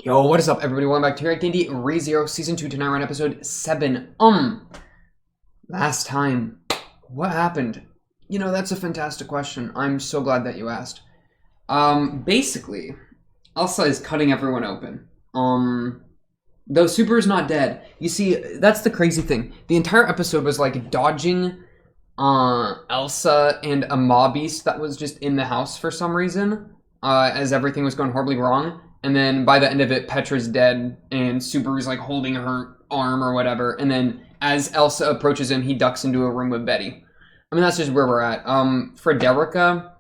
Yo, what is up, everybody? Welcome back to here at D&D ReZero Season 2. Tonight we're on Episode 7. Last time, what happened? You know, that's a fantastic question. I'm so glad that you asked. Basically, Elsa is cutting everyone open. Though Super is not dead. You see, that's the crazy thing. The entire episode was like dodging Elsa and a mob beast that was just in the house for some reason, as everything was going horribly wrong. And then by the end of it, Petra's dead, and Subaru's like holding her arm or whatever. And then as Elsa approaches him, he ducks into a room with Betty. I mean, that's just where we're at. Frederica,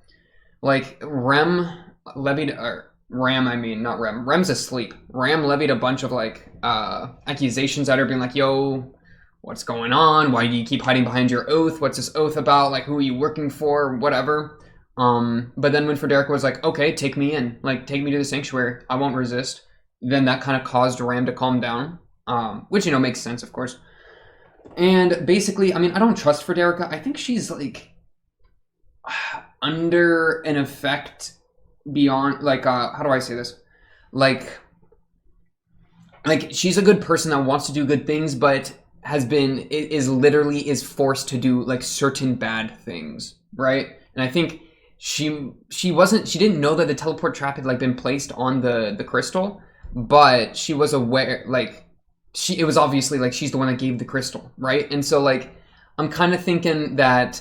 like Rem levied, or Ram, I mean, not Rem. Rem's asleep. Ram levied a bunch of like accusations at her, being like, "Yo, what's going on? Why do you keep hiding behind your oath? What's this oath about? Like, who are you working for? Whatever." But then when Frederica was like, "Okay, take me in, like, take me to the sanctuary, I won't resist," then that kind of caused Ram to calm down, which, you know, makes sense, of course. And basically, I mean, I don't trust Frederica. I think she's, like, under an effect beyond, like, how do I say this? Like, she's a good person that wants to do good things, but is literally forced to do, like, certain bad things, right? And I think she didn't know that the teleport trap had like been placed on the crystal, but she was aware, like it was obviously like she's the one that gave the crystal, right? And so like I'm kind of thinking that,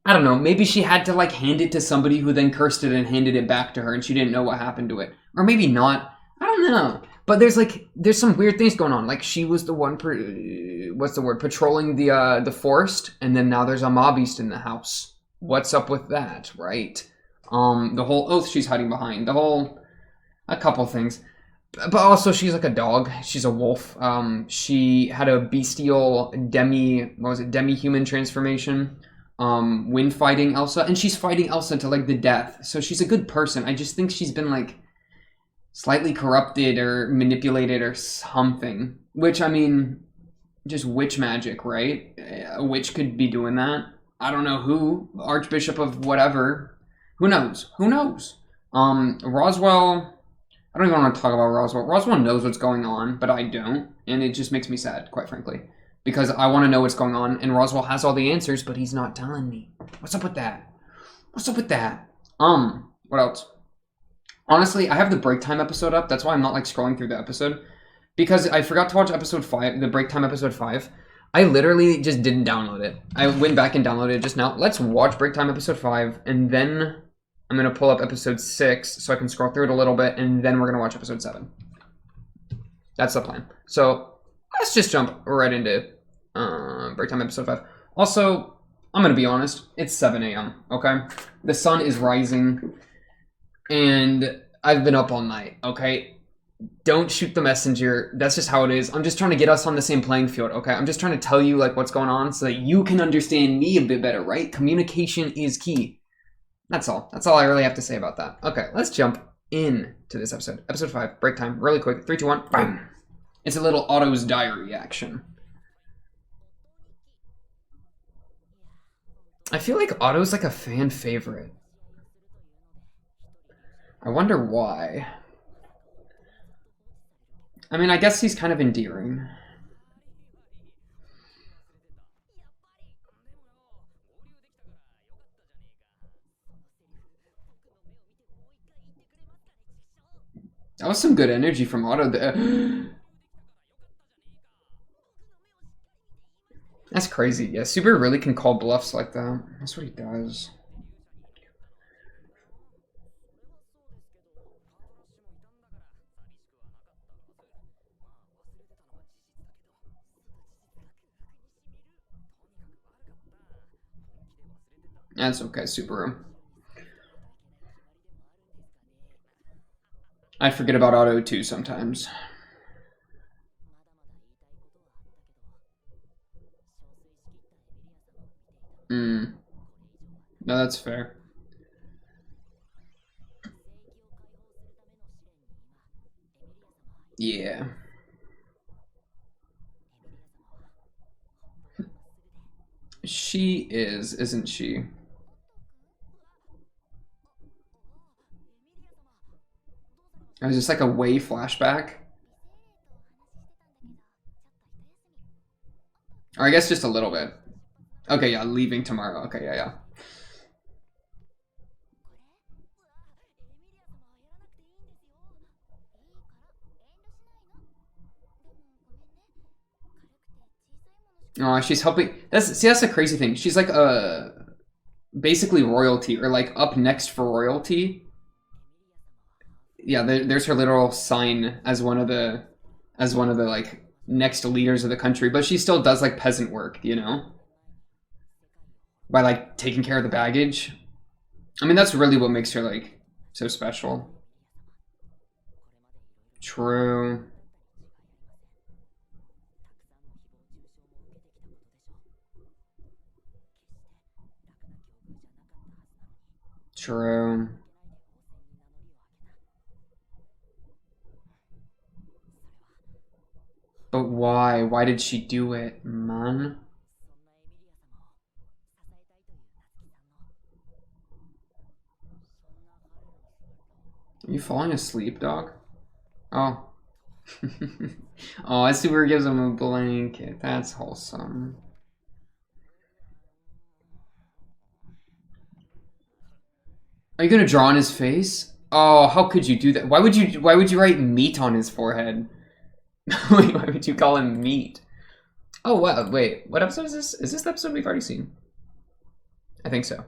I don't know, maybe she had to like hand it to somebody who then cursed it and handed it back to her, and she didn't know what happened to it, or maybe not. I don't know. But there's some weird things going on. Like she was the one patrolling the forest, and then now there's a mob beast in the house. What's up with that, right? The whole oath she's hiding behind, a couple things. But also she's like a dog, she's a wolf. She had a bestial demi-human transformation, when fighting Elsa, and she's fighting Elsa to like the death. So she's a good person. I just think she's been like slightly corrupted or manipulated or something. Which, I mean, just witch magic, right? A witch could be doing that. I don't know who, Archbishop of whatever. Who knows? Who knows? Roswell, I don't even want to talk about Roswell. Roswell knows what's going on, but I don't. And it just makes me sad, quite frankly. Because I want to know what's going on, and Roswell has all the answers, but he's not telling me. What's up with that? What's up with that? What else? Honestly, I have the break time episode up. That's why I'm not like scrolling through the episode. Because I forgot to watch episode 5, the break time episode 5. I literally just didn't download it. I went back and downloaded it just now. Let's watch Break Time episode 5, and then I'm going to pull up episode 6 so I can scroll through it a little bit, and then we're going to watch episode 7. That's the plan. So let's just jump right into Break Time episode 5. Also, I'm going to be honest, it's 7 a.m., okay? The sun is rising, and I've been up all night, okay? Don't shoot the messenger. That's just how it is. I'm just trying to get us on the same playing field, okay? I'm just trying to tell you like what's going on so that you can understand me a bit better, right? Communication is key. That's all. That's all I really have to say about that. Okay, let's jump in to this episode. Episode 5, break time, really quick. 3, 2, 1, bam! It's a little Otto's diary action. I feel like Otto's like a fan favorite. I wonder why. I mean, I guess he's kind of endearing. That was some good energy from Otto there. That's crazy. Yeah, Super really can call bluffs like that. That's what he does. That's okay, Subaru. I forget about Otto too sometimes. No, that's fair. Yeah. She is, isn't she? Or is this like a way flashback? Or I guess just a little bit. Okay, yeah, leaving tomorrow. Okay, yeah, yeah. Oh, she's helping. That's the crazy thing. She's like basically royalty, or like up next for royalty. Yeah, there's her literal sign as one of the like next leaders of the country, but she still does like peasant work, you know, by like taking care of the baggage. I mean, that's really what makes her like so special. True. True. But why? Why did she do it, man? Are you falling asleep, dog? Oh. Oh, Super gives him a blanket. That's wholesome. Are you gonna draw on his face? Oh, how could you do that? Why would you write meat on his forehead? Wait, why would you call him meat? Oh wow, wait, what episode is this? Is this the episode we've already seen? I think so.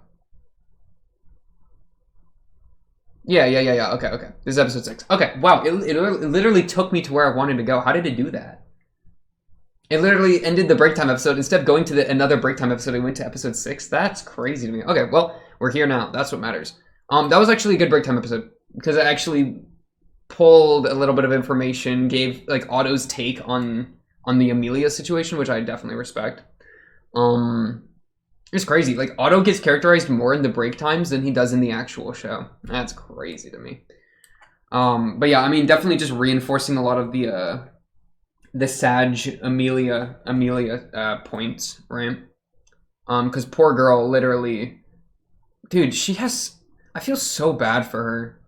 Yeah. Okay. This is episode 6. Okay, wow, it literally took me to where I wanted to go. How did it do that? It literally ended the break time episode. Instead of going to another break time episode, I went to episode 6. That's crazy to me. Okay, well, we're here now. That's what matters. That was actually a good break time episode because it actually pulled a little bit of information, gave like Otto's take on the Amelia situation, which I definitely respect. It's crazy. Like Otto gets characterized more in the break times than he does in the actual show. That's crazy to me. But yeah, I mean, definitely just reinforcing a lot of the Sag Amelia points, right? Because poor girl, literally, dude, she has. I feel so bad for her.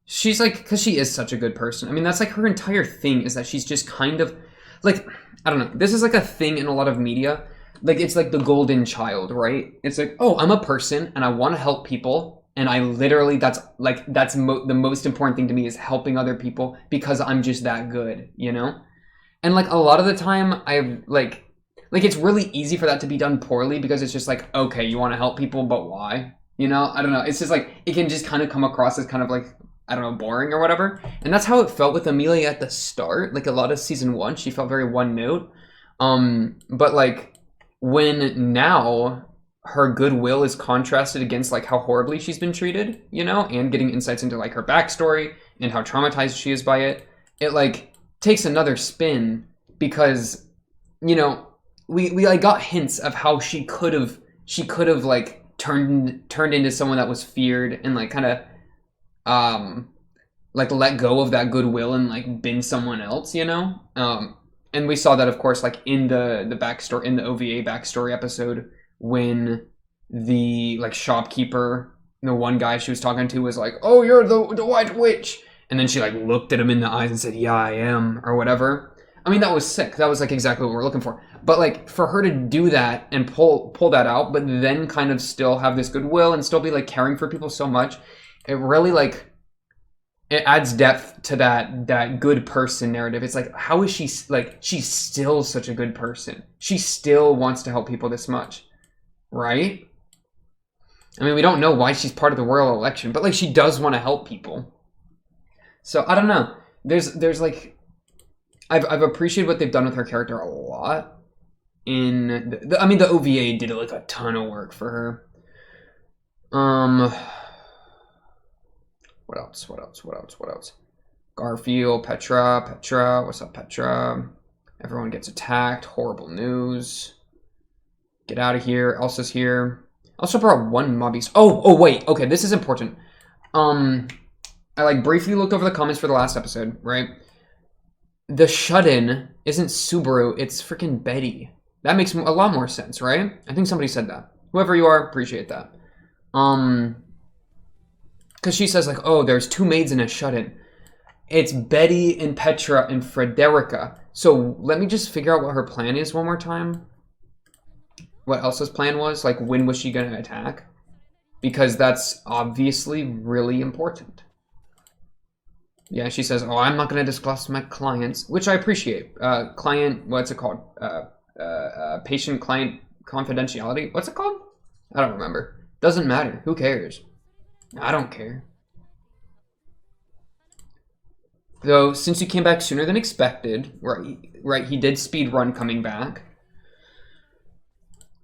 She's like, because she is such a good person. I mean, that's like her entire thing is that she's just kind of like, I don't know. This is like a thing in a lot of media. Like, it's like the golden child, right? It's like, oh, I'm a person and I want to help people. And I literally, that's the most important thing to me is helping other people because I'm just that good, you know? And like a lot of the time I like it's really easy for that to be done poorly because it's just like, okay, you want to help people, but why? You know, I don't know. It's just like, it can just kind of come across as kind of like, I don't know, boring or whatever. And that's how it felt with Amelia at the start. Like a lot of season 1, she felt very one note. But like when now her goodwill is contrasted against like how horribly she's been treated, you know, and getting insights into like her backstory and how traumatized she is by it, it like takes another spin because, you know, we like got hints of how she could have like turned into someone that was feared and like kind of like let go of that goodwill and like been someone else, you know. And we saw that, of course, like in the backstory, in the OVA backstory episode, when the like shopkeeper, the one guy she was talking to, was like, "Oh, you're the White Witch," and then she like looked at him in the eyes and said, "Yeah, I am," or whatever. I mean, that was sick. That was like exactly what we're looking for. But like for her to do that and pull that out, but then kind of still have this goodwill and still be like caring for people so much, it really like it adds depth to that good person narrative. It's like, how is she like, she's still such a good person. She still wants to help people this much, right? I mean, we don't know why she's part of the royal election, but like she does want to help people. So I don't know. There's like, I've appreciated what they've done with her character a lot. I mean, the OVA did like a ton of work for her. What else? Garfield, Petra. What's up, Petra? Everyone gets attacked. Horrible news. Get out of here. Elsa's here. I also brought one mobbies. Oh, wait. Okay, this is important. I like briefly looked over the comments for the last episode, right? The shut-in isn't Subaru, it's freaking Betty. That makes a lot more sense, right? I think somebody said that. Whoever you are, appreciate that. Because she says like, oh, there's 2 maids in a shut-in. It's Betty and Petra and Frederica. So let me just figure out what her plan is one more time. What Elsa's plan was? Like, when was she going to attack? Because that's obviously really important. Yeah, she says, oh, I'm not going to discuss my clients, which I appreciate. Client, what's it called? Patient-client confidentiality? What's it called? I don't remember. Doesn't matter. Who cares? I don't care. Though, since you came back sooner than expected, right, he did speed run coming back.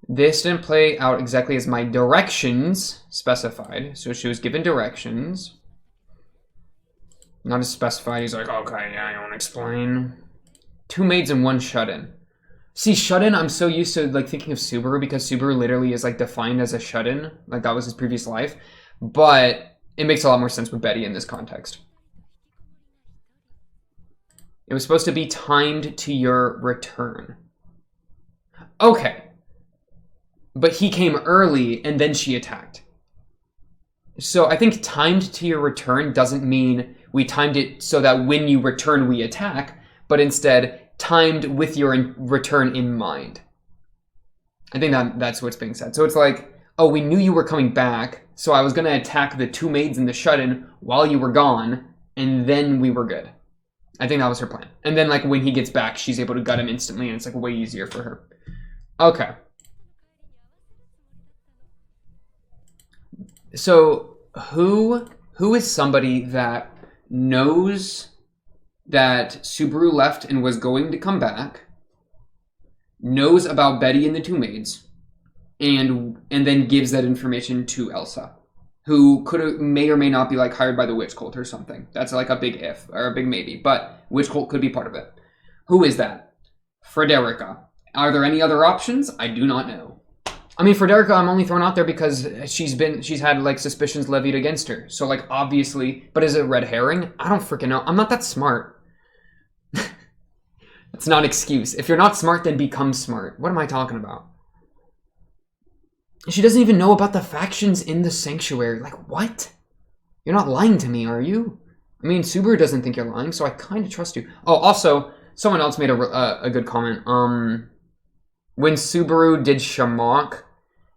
This didn't play out exactly as my directions specified. So she was given directions. Not as specified. He's like, okay, yeah, I want to explain. 2 maids and 1 shut-in. See, shut-in, I'm so used to like thinking of Subaru because Subaru literally is like defined as a shut-in. Like that was his previous life. But it makes a lot more sense with Betty in this context. It was supposed to be timed to your return. Okay. But he came early and then she attacked. So I think timed to your return doesn't mean we timed it so that when you return we attack, but instead timed with your return in mind. I think that's what's being said. So it's like, oh, we knew you were coming back, so I was going to attack the 2 maids in the shut-in while you were gone, and then we were good. I think that was her plan. And then like when he gets back, she's able to gut him instantly, and it's like way easier for her. Okay. So who is somebody that knows that Subaru left and was going to come back, knows about Betty and the 2 maids, and then gives that information to Elsa, who may or may not be like hired by the witch cult or something. That's like a big if or a big maybe, but witch cult could be part of it. Who is that? Frederica. Are there any other options? I do not know. I mean, Frederica, I'm only throwing out there because she's had like suspicions levied against her. So like obviously, but is it red herring? I don't freaking know. I'm not that smart. It's not an excuse. If you're not smart, then become smart. What am I talking about? She doesn't even know about the factions in the sanctuary. Like, what? You're not lying to me, are you? I mean, Subaru doesn't think you're lying, so I kind of trust you. Oh, also, someone else made a good comment. When Subaru did Shamok,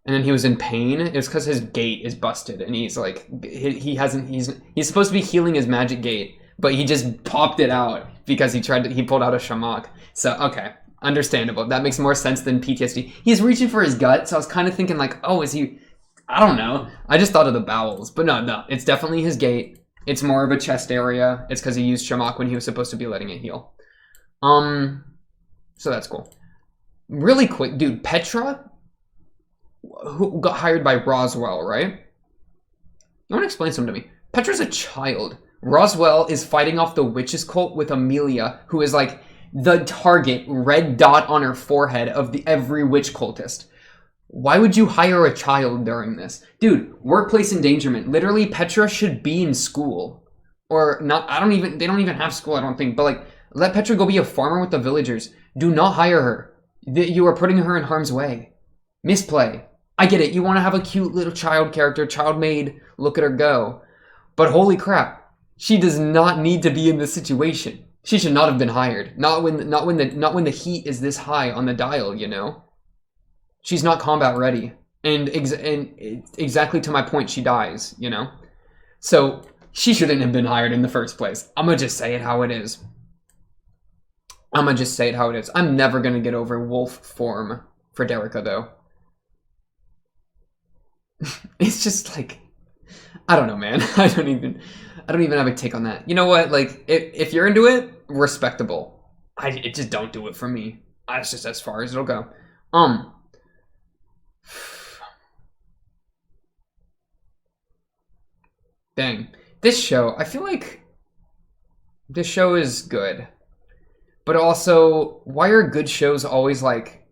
and then he was in pain, it was because his gate is busted, and he's like, he's supposed to be healing his magic gate, but he just popped it out because he pulled out a Shamok. So, okay. Understandable. That makes more sense than PTSD. He's reaching for his gut, so I was kind of thinking like, oh, is he... I don't know. I just thought of the bowels. But no. It's definitely his gate. It's more of a chest area. It's because he used Shamok when he was supposed to be letting it heal. So that's cool. Really quick, dude. Petra, who got hired by Roswell, right? You want to explain something to me? Petra's a child. Roswell is fighting off the witches cult with Amelia, who is like... the target red dot on her forehead of every witch cultist. Why would you hire a child during this? Dude, workplace endangerment. Literally, Petra should be in school. Or not, they don't even have school, I don't think. But like, let Petra go be a farmer with the villagers. Do not hire her. You are putting her in harm's way. Misplay. I get it, you want to have a cute little child character, child maid, look at her go. But holy crap, she does not need to be in this situation. She should not have been hired. Not when the heat is this high on the dial, you know? She's not combat ready. And exactly to my point, she dies, you know? So, she shouldn't have been hired in the first place. I'm gonna just say it how it is. I'm never gonna get over wolf form Frederica, though. It's just like... I don't know, man. I don't even have a take on that. You know what? Like, if you're into it, respectable. It just don't do it for me. That's just as far as it'll go. Dang. This show, I feel like this show is good. But also, why are good shows always like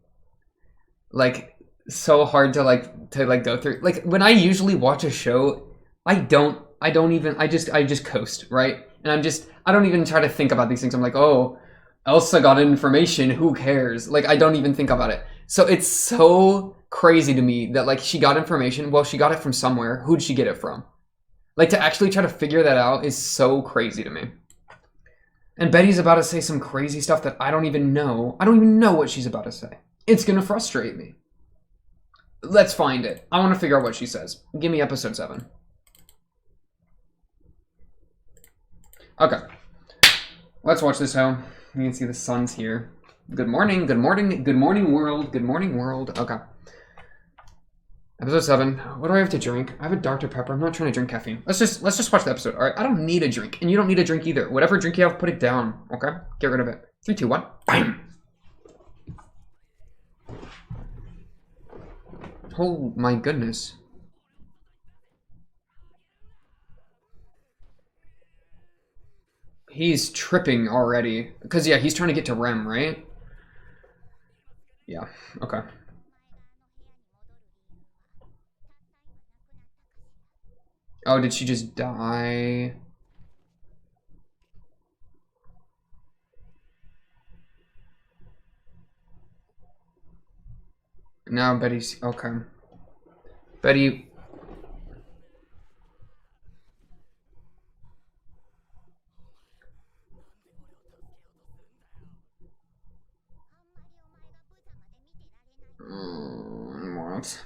so hard to go through? Like when I usually watch a show, I just coast, right? And I don't even try to think about these things. I'm like, oh, Elsa got information, who cares? Like, I don't even think about it. So it's so crazy to me that like she got information, well, she got it from somewhere. Who'd she get it from? Like to actually try to figure that out is so crazy to me. And Betty's about to say some crazy stuff that I don't even know. I don't even know what she's about to say. It's gonna frustrate me. Let's find it. I want to figure out what she says. Give me episode 7. Okay. Let's watch this, hoe. You can see the sun's here. Good morning, good morning, good morning, world. Good morning, world. Okay. Episode 7. What do I have to drink? I have a Dr. Pepper. I'm not trying to drink caffeine. Let's just watch the episode. All right. I don't need a drink, and you don't need a drink either. Whatever drink you have, put it down. Okay. Get rid of it. 3, 2, 1. Bam. Oh my goodness. He's tripping already. Because, yeah, he's trying to get to Rem, right? Yeah. Okay. Oh, did she just die? Now Betty's... Okay. Betty... What?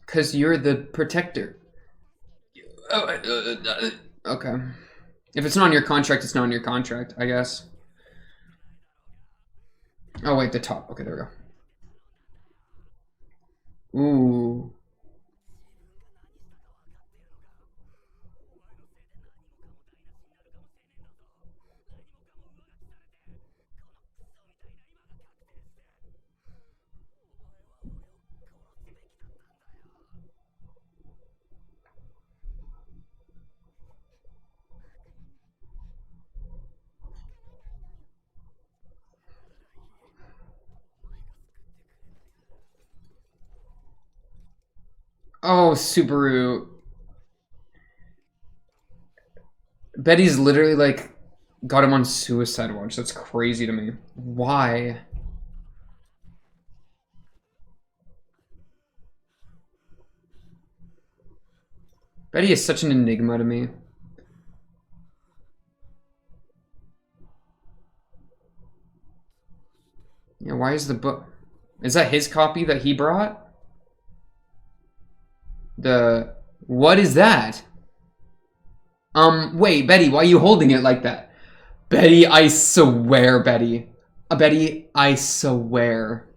Because you're the protector. Okay. If it's not in your contract, it's not in your contract, I guess. Oh, wait, the top. Okay, there we go. Ooh. Oh, Subaru. Betty's literally like got him on suicide watch. That's crazy to me. Why? Betty is such an enigma to me. Yeah, why is the book... Is that his copy that he brought? What is that? Wait, Betty, why are you holding it like that? Betty, I swear, Betty. Betty, I swear.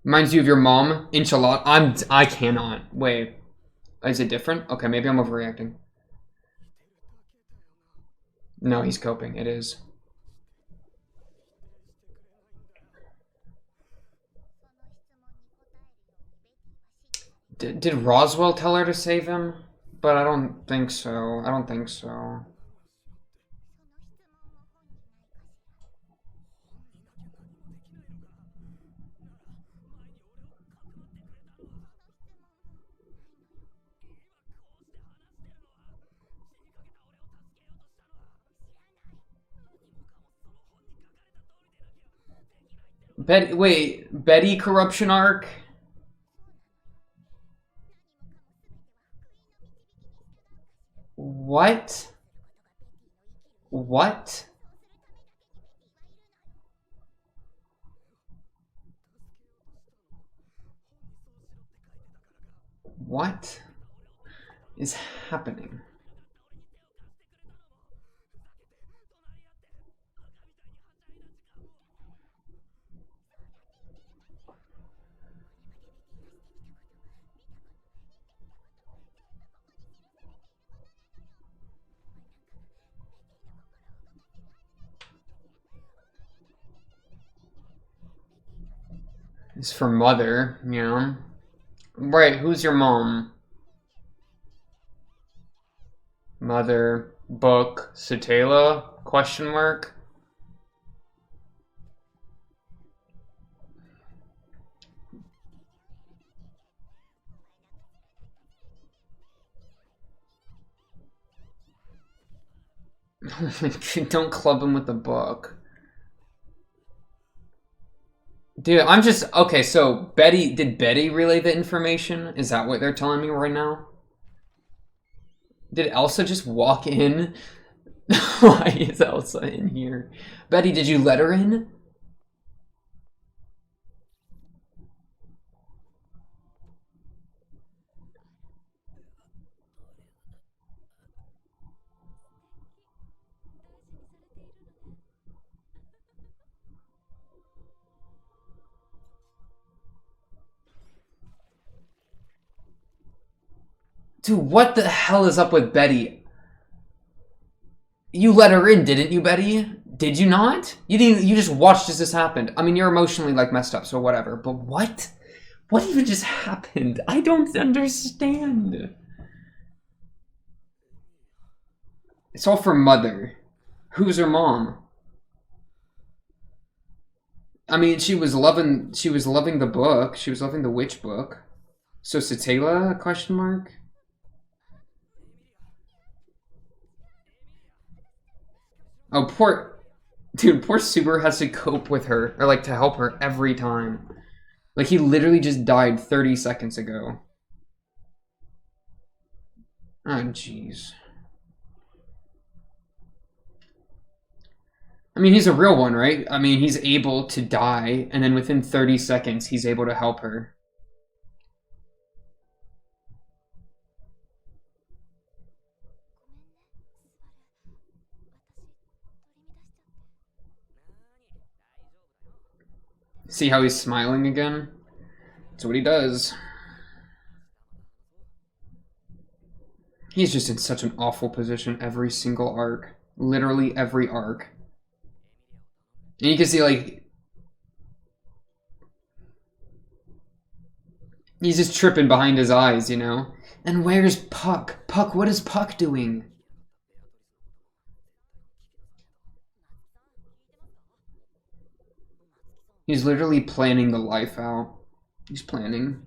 Reminds you of your mom? Inshallah. I cannot. Wait. Is it different? Okay, maybe I'm overreacting. No, he's coping. It is. Did Roswell tell her to save him? But I don't think so. I don't think so. Betty corruption arc? What? What? What is happening? It's for mother, you know? Right, who's your mom? Mother, book, Satela? Question mark? Don't club him with the book. Dude, I'm just okay. So Betty, did Betty relay the information? Is that what they're telling me right now? Did Elsa just walk in? Why is Elsa in here? Betty, did you let her in? Dude, what the hell is up with Betty? You let her in, didn't you, Betty? Did you not? You didn't. You just watched as this happened. I mean, you're emotionally like messed up, so whatever. But what? What even just happened? I don't understand. It's all for Mother. Who's her mom? I mean, she was loving the book. She was loving the witch book. So Satela? Question mark. Oh, poor dude. Poor Subaru has to cope with her or like to help her every time. Like he literally just died 30 seconds ago. Oh, jeez. I mean, he's a real one, right? I mean, he's able to die, and then within 30 seconds, he's able to help her. See how he's smiling again? That's what he does. He's just in such an awful position every single arc. Literally every arc. And you can see, like, he's just tripping behind his eyes, you know? And where's Puck? Puck, what is Puck doing? He's literally planning the life out. He's planning.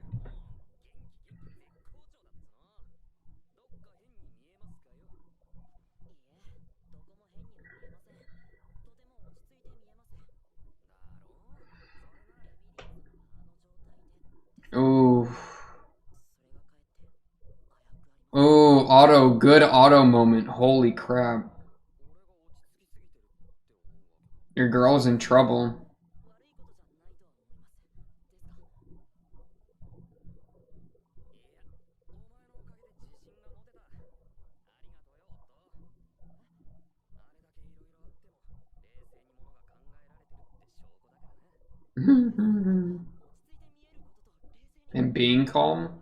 Oh. Oh, auto. Good auto moment. Holy crap. Your girl's in trouble. And being calm?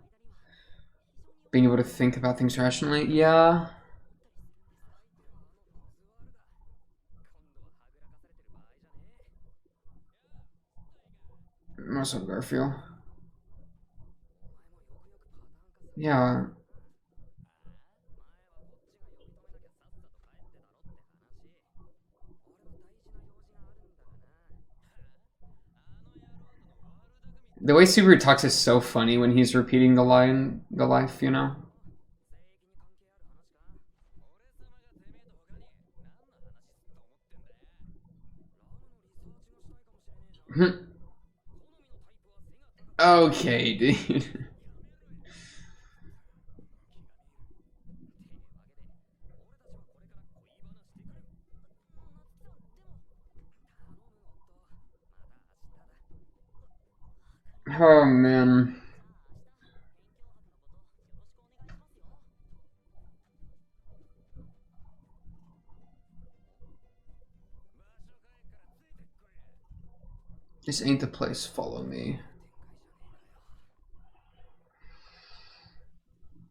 Being able to think about things rationally? Yeah. What's up, Garfield? Yeah. The way Subaru talks is so funny when he's repeating the line, the life, you know? Okay, dude. Oh, man. This ain't the place. Follow me.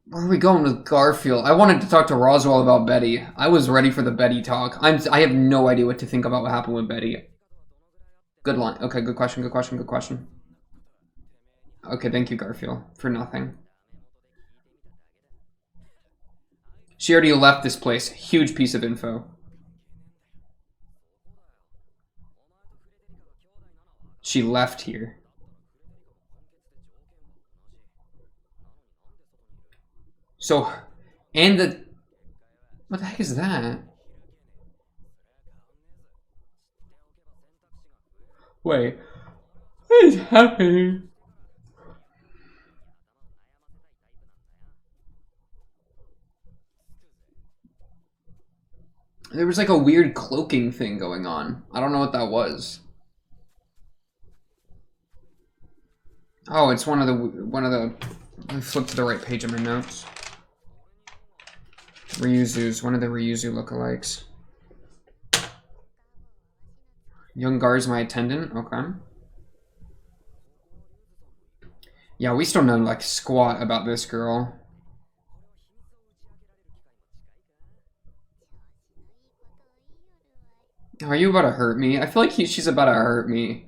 Where are we going with Garfield? I wanted to talk to Roswell about Betty. I was ready for the Betty talk. I have no idea what to think about what happened with Betty. Good line. Okay, good question, good question, good question. Okay, thank you, Garfield, for nothing. She already left this place. Huge piece of info. She left here. So, and the... What the heck is that? Wait. What is happening? There was like a weird cloaking thing going on. I don't know what that was. Oh, it's one of the. Let me flip to the right page of my notes. Ryuzu's, one of the Ryuzu lookalikes. Young Gar's my attendant. Okay. Yeah, we still know like squat about this girl. Are you about to hurt me? I feel like she's about to hurt me.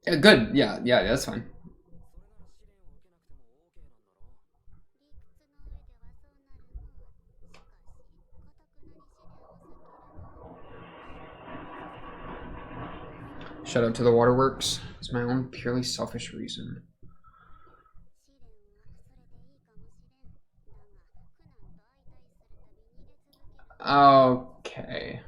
Yeah, good. Yeah, that's fine. Shout out to the waterworks. It's my own purely selfish reason. Okay.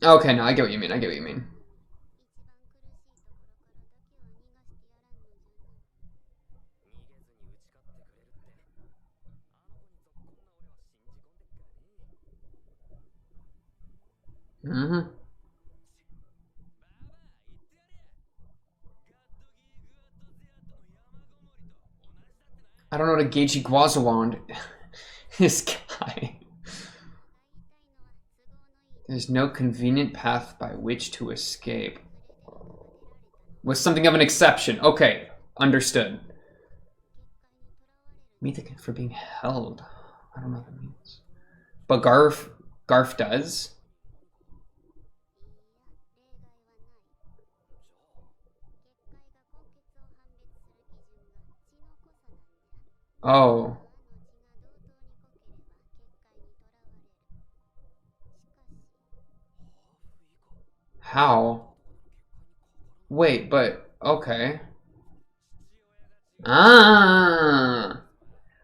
Okay, no, I get what you mean. I get what you mean. Mm-hmm. I don't know what a Geichi Guazawand. This guy. There's no convenient path by which to escape. Was something of an exception. Okay, understood. Meet for being held. I don't know what that means. But Garf does. Oh. How? Wait, but okay. Ah.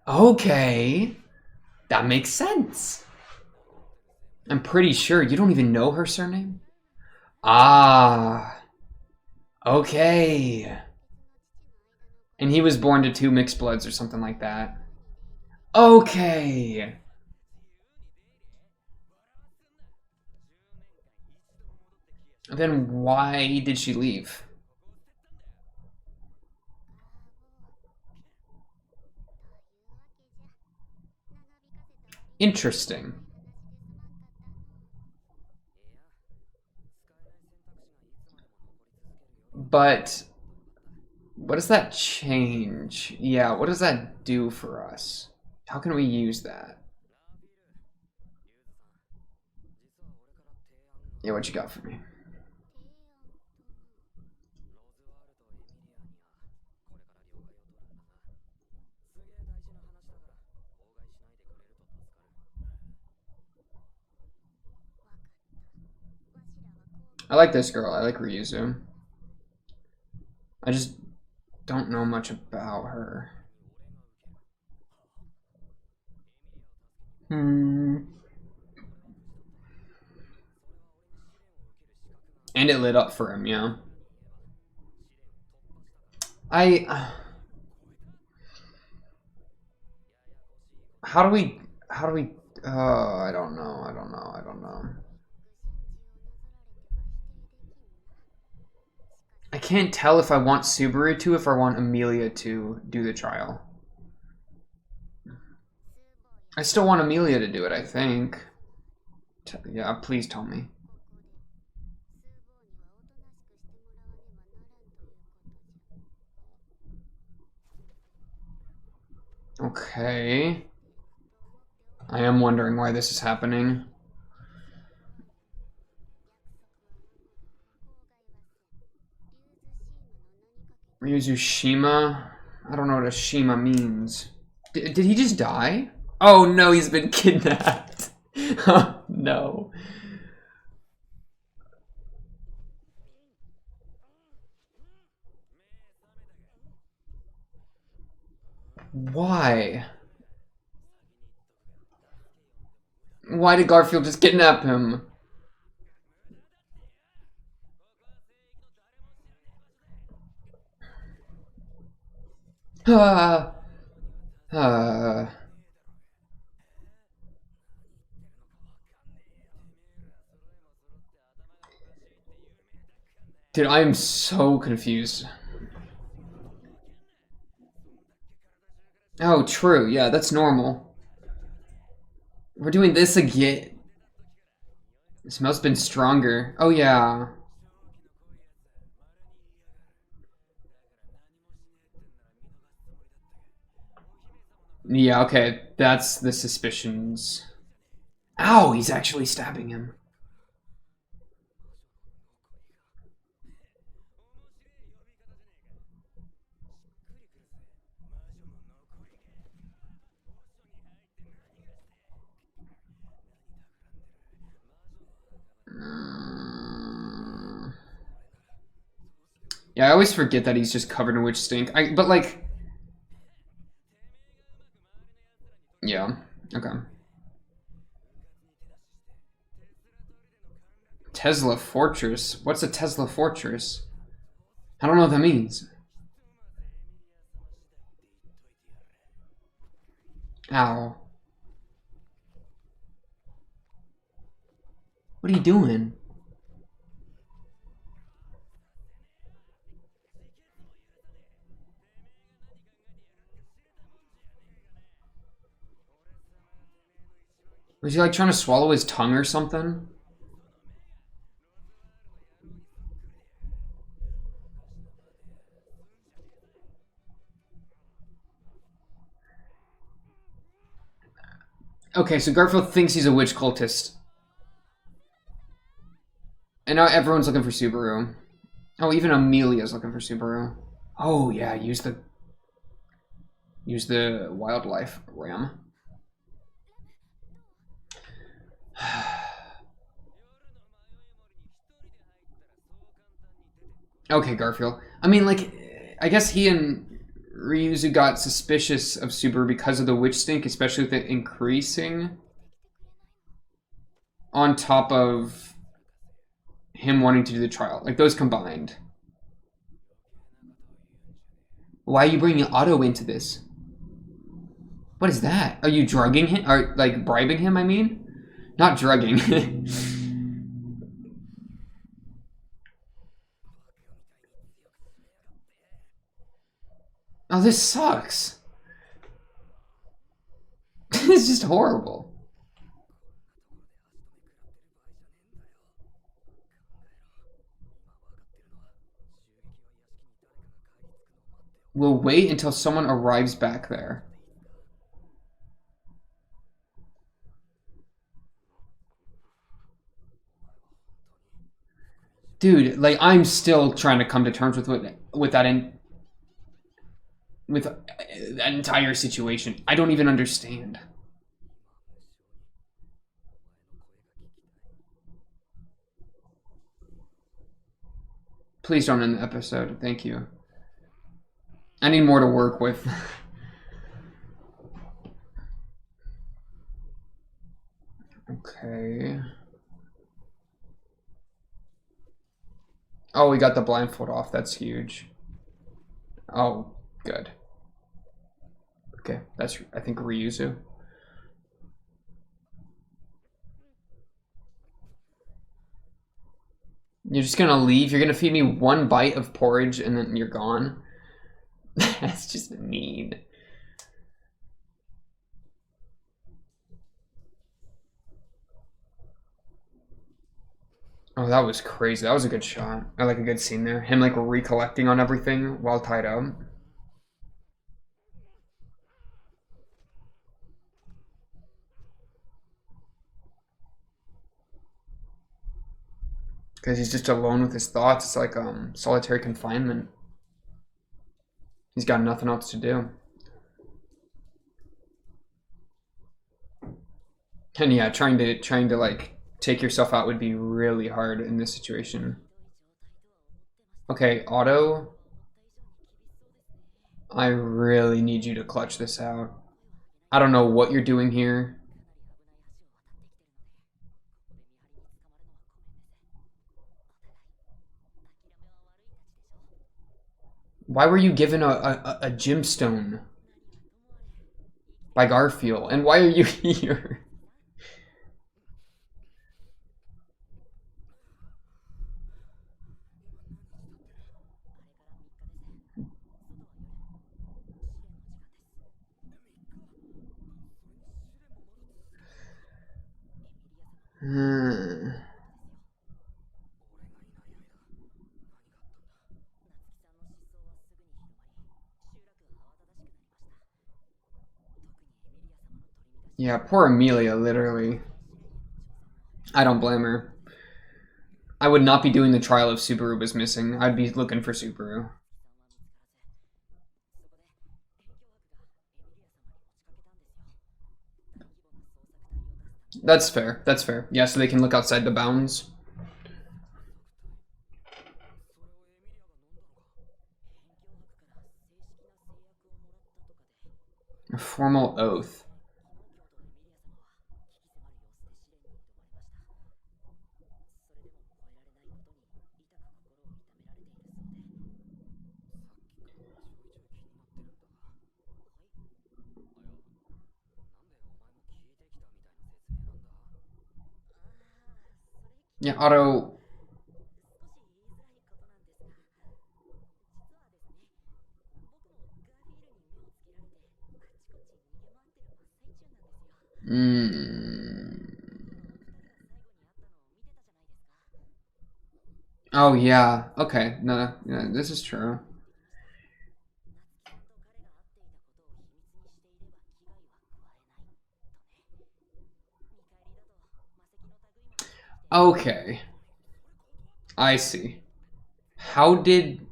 Okay. That makes sense. I'm pretty sure you don't even know her surname. Ah. Okay. And he was born to 2 mixed bloods or something like that. Okay. Then why did she leave? Interesting. But what does that change? Yeah, what does that do for us? How can we use that? Yeah, what you got for me? I like this girl. I like Ryuzu. I just don't know much about her. And it lit up for him, yeah. How do we, oh, I don't know. I can't tell if I want Subaru to, if I want Amelia to do the trial. I still want Amelia to do it, I think. Yeah, please tell me. Okay. I am wondering why this is happening. Ryuzu Shima? I don't know what a Shima means. Did he just die? Oh no, he's been kidnapped. Oh no. Why? Why did Garfield just kidnap him? Ah. Dude, I am so confused. Oh, true. Yeah, that's normal. We're doing this again. The smell's been stronger. Oh, yeah. Yeah, okay. That's the suspicions. Ow, he's actually stabbing him. Yeah, I always forget that he's just covered in witch stink. But like... Yeah, okay. Tesla Fortress? What's a Tesla Fortress? I don't know what that means. Ow. What are you doing? Was he like trying to swallow his tongue or something? Okay, so Garfield thinks he's a witch cultist. And now everyone's looking for Subaru. Oh, even Amelia's looking for Subaru. Oh yeah, use the wildlife ram. Okay, Garfield. I mean, like, I guess he and Ryuzu got suspicious of Subaru because of the witch stink, especially with it increasing. On top of him wanting to do the trial. Like, those combined. Why are you bringing Otto into this? What is that? Are you drugging him? Or, like, bribing him, I mean? Not drugging. Oh, this sucks. It's just horrible. We'll wait until someone arrives back there. Dude, like, I'm still trying to come to terms with that entire situation. I don't even understand. Please don't end the episode. Thank you. I need more to work with. Okay. Oh, we got the blindfold off. That's huge. Oh, good. Okay, that's, I think, Ryuzu. You're just gonna leave? You're gonna feed me one bite of porridge and then you're gone? That's just mean. Oh, that was crazy. That was a good shot. I like a good scene there. Him like recollecting on everything while tied up. Because he's just alone with his thoughts. It's like solitary confinement. He's got nothing else to do. And yeah, trying to like take yourself out would be really hard in this situation. Okay, Otto. I really need you to clutch this out. I don't know what you're doing here. Why were you given a gemstone by Garfield? And why are you here? Yeah, poor Amelia, literally. I don't blame her. I would not be doing the trial if Subaru was missing. I'd be looking for Subaru. That's fair. That's fair. Yeah, so they can look outside the bounds. A formal oath. Yeah, Otto. Oh yeah. Okay. No, this is true. Okay. I see. How did...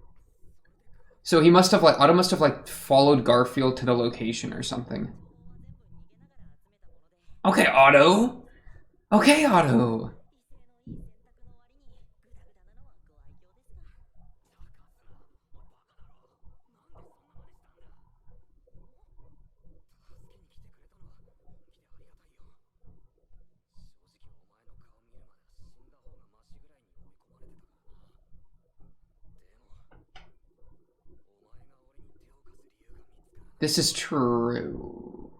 So he must have like... Otto must have like followed Garfield to the location or something. Okay, Otto. Okay, Otto. This is true.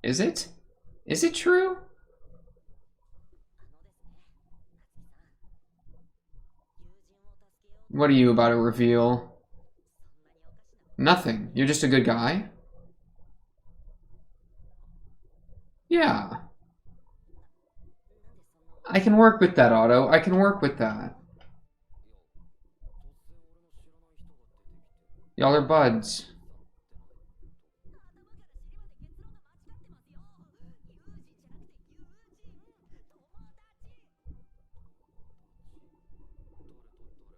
Is it? Is it true? What are you about to reveal? Nothing. You're just a good guy? Yeah. I can work with that, Otto. I can work with that. Y'all are buds.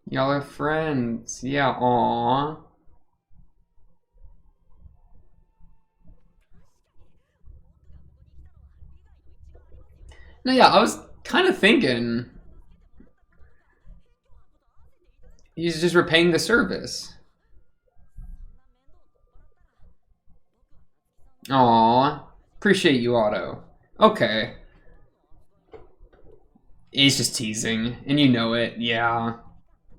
Y'all are friends. Yeah, aww. No, yeah, I was kind of thinking he's just repaying the service. Aww. Appreciate you, Otto. Okay. He's just teasing, and you know it. Yeah.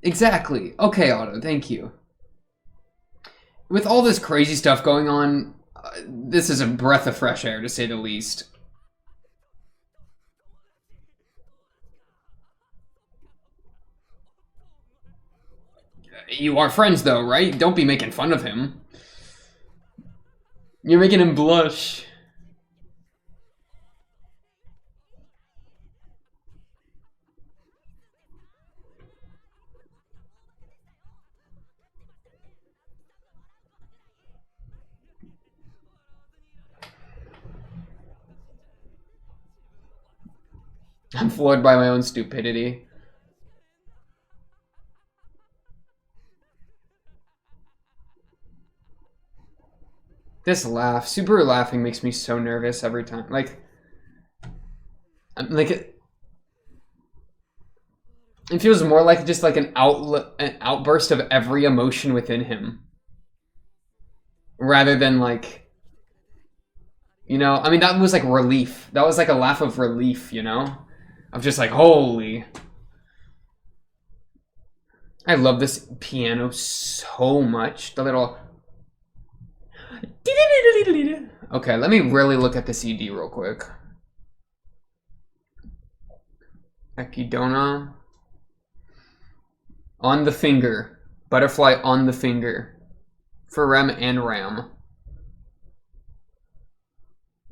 Exactly. Okay, Otto, thank you. With all this crazy stuff going on, this is a breath of fresh air, to say the least. You are friends, though, right? Don't be making fun of him. You're making him blush. I'm floored by my own stupidity. This laugh, Subaru laughing makes me so nervous every time. Like it feels more like just like an outburst of every emotion within him. rather than like, you know, I mean, that was like relief. That was like a laugh of relief, you know, of just like, holy. I love this piano so much. The little. Okay, let me really look at the CD real quick. Echidna. On the finger. Butterfly on the finger. For Rem and Ram.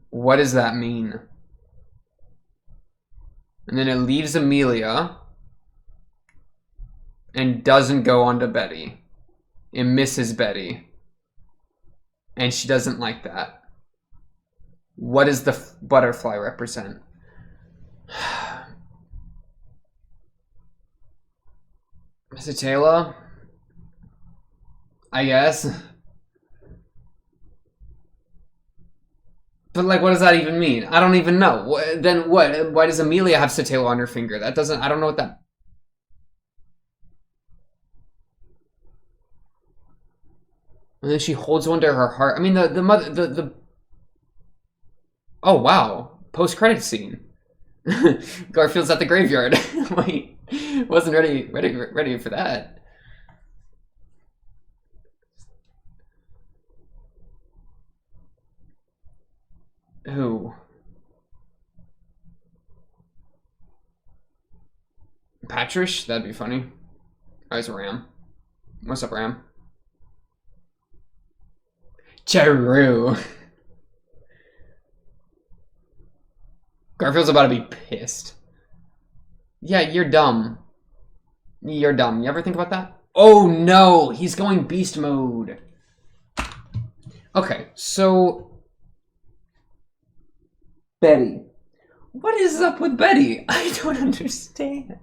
What does that mean? And then it leaves Amelia. And doesn't go on to Betty. It misses Betty. And she doesn't like that. What does the butterfly represent? Is it Taylor? I guess. But like, what does that even mean? I don't even know. Then what? Why does Amelia have Satelo on her finger? That doesn't. I don't know what that. And then she holds one to her heart. I mean, the mother, the. Oh wow! Post-credit scene. Garfield's at the graveyard. Wait, wasn't ready for that. Who? Patrish? That'd be funny. Oh, it's Ram. What's up, Ram? Cheru. Garfield's about to be pissed. Yeah, you're dumb. You're dumb. You ever think about that? Oh no, he's going beast mode. Okay, so Betty. What is up with Betty? I don't understand.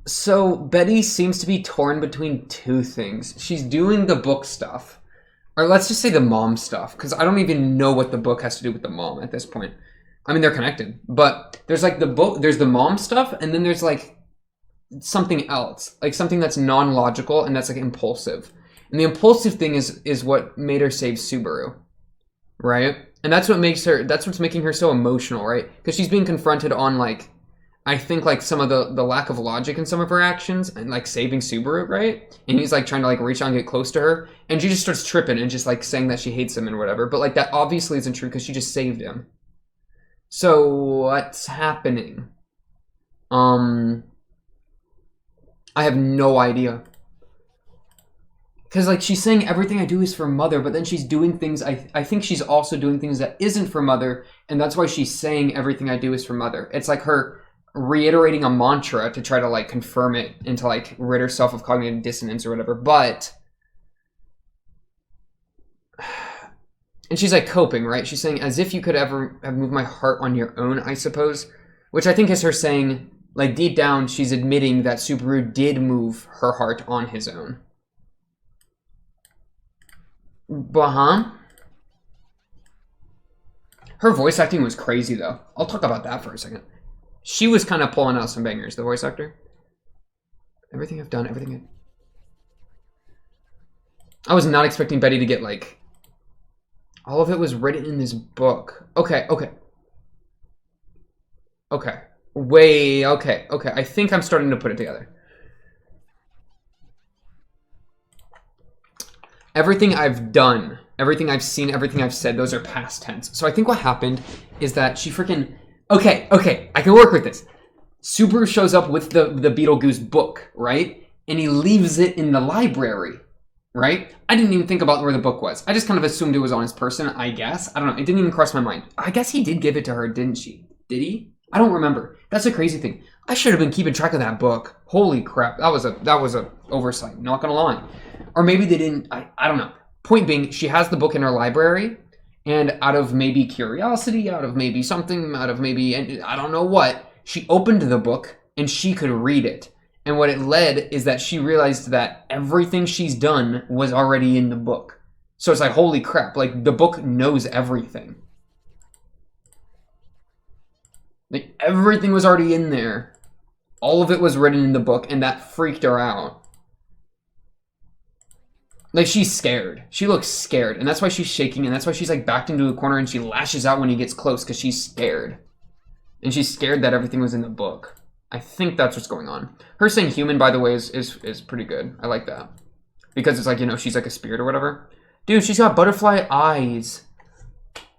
So Betty seems to be torn between two things. She's doing the book stuff. Or let's just say the mom stuff, because I don't even know what the book has to do with the mom at this point. I mean, they're connected, but there's like the book, there's the mom stuff, and then there's like something else, like something that's non-logical and that's like impulsive. And the impulsive thing is what made her save Subaru, right? And that's what makes her, that's what's making her so emotional, right? Because she's being confronted on like, I think like some of the lack of logic in some of her actions and like saving Subaru, right? And he's like trying to like reach out and get close to her, and she just starts tripping and just like saying that she hates him and whatever. But like that obviously isn't true because she just saved him. So what's happening? I have no idea. Because like she's saying everything I do is for mother, but then she's doing things, I think she's also doing things that isn't for mother, and that's why she's saying everything I do is for mother. It's like her reiterating a mantra to try to like confirm it and to like rid herself of cognitive dissonance or whatever, but and she's like coping, right? She's saying, as if you could ever have moved my heart on your own, I suppose. Which I think is her saying, like deep down, she's admitting that Subaru did move her heart on his own. But her voice acting was crazy though. I'll talk about that for a second. She was kind of pulling out some bangers, the voice actor. Everything I've done, everything I was not expecting Betty to get like... All of it was written in this book. Okay. Wait, okay. I think I'm starting to put it together. Everything I've done, everything I've seen, everything I've said, those are past tense. So I think what happened is that she freaking... Okay, I can work with this. Subaru shows up with the Beetlejuice book, right? And he leaves it in the library. Right? I didn't even think about where the book was. I just kind of assumed it was on his person, I guess. I don't know. It didn't even cross my mind. I guess he did give it to her, didn't she? Did he? I don't remember. That's a crazy thing. I should have been keeping track of that book. Holy crap. That was a oversight. Not gonna lie. Or maybe they didn't. I don't know. Point being, she has the book in her library, and out of maybe curiosity, out of maybe something, out of maybe, I don't know what, she opened the book and she could read it. And what it led is that she realized that everything she's done was already in the book. So it's like, holy crap, like the book knows everything. Like everything was already in there. All of it was written in the book, and that freaked her out. Like, she's scared. She looks scared, and that's why she's shaking, and that's why she's, like, backed into a corner, and she lashes out when he gets close, because she's scared. And she's scared that everything was in the book. I think that's what's going on. Her saying human, by the way, is pretty good. I like that. Because it's like, you know, she's like a spirit or whatever. Dude, she's got butterfly eyes.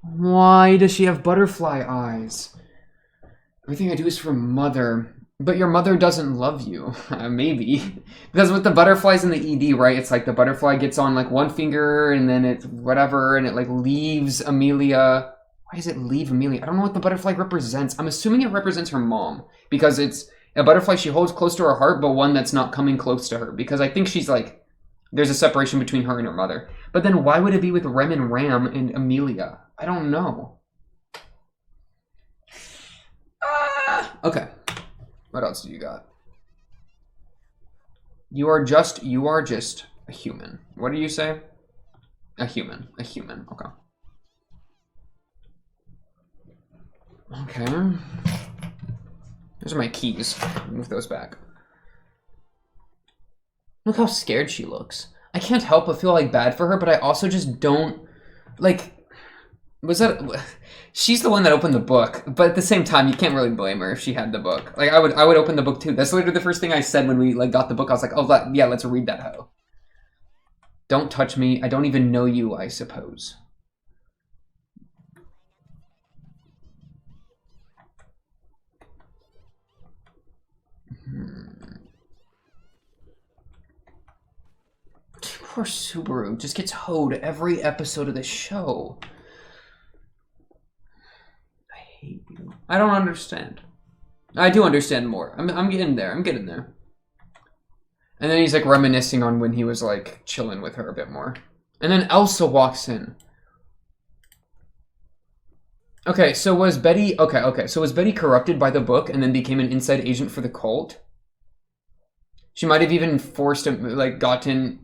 Why does she have butterfly eyes? Everything I do is for mother. But your mother doesn't love you. Maybe. Because with the butterflies in the ED, right, it's like the butterfly gets on like one finger and then it's whatever and it like leaves Amelia. Why does it leave Amelia? I don't know what the butterfly represents. I'm assuming it represents her mom. Because it's a butterfly she holds close to her heart, but one that's not coming close to her. Because I think she's like, there's a separation between her and her mother. But then why would it be with Rem and Ram and Amelia? I don't know. Okay. What else do you got? You are just a human. What do you say? A human. Okay. Okay. Those are my keys. Move those back. Look how scared she looks. I can't help but feel like bad for her, but I also just don't like. Was that? She's the one that opened the book, but at the same time, you can't really blame her if she had the book. Like I would open the book too. That's literally the first thing I said when we like got the book. I was like, oh yeah, let's read that hoe. Don't touch me. I don't even know you, I suppose. Poor Subaru just gets hoed every episode of the show. I hate you. I don't understand. I do understand more. I'm getting there. I'm getting there. And then he's like reminiscing on when he was like chilling with her a bit more. And then Elsa walks in. Okay, so was Betty... Okay. So was Betty corrupted by the book and then became an inside agent for the cult? She might have even forced him, like, gotten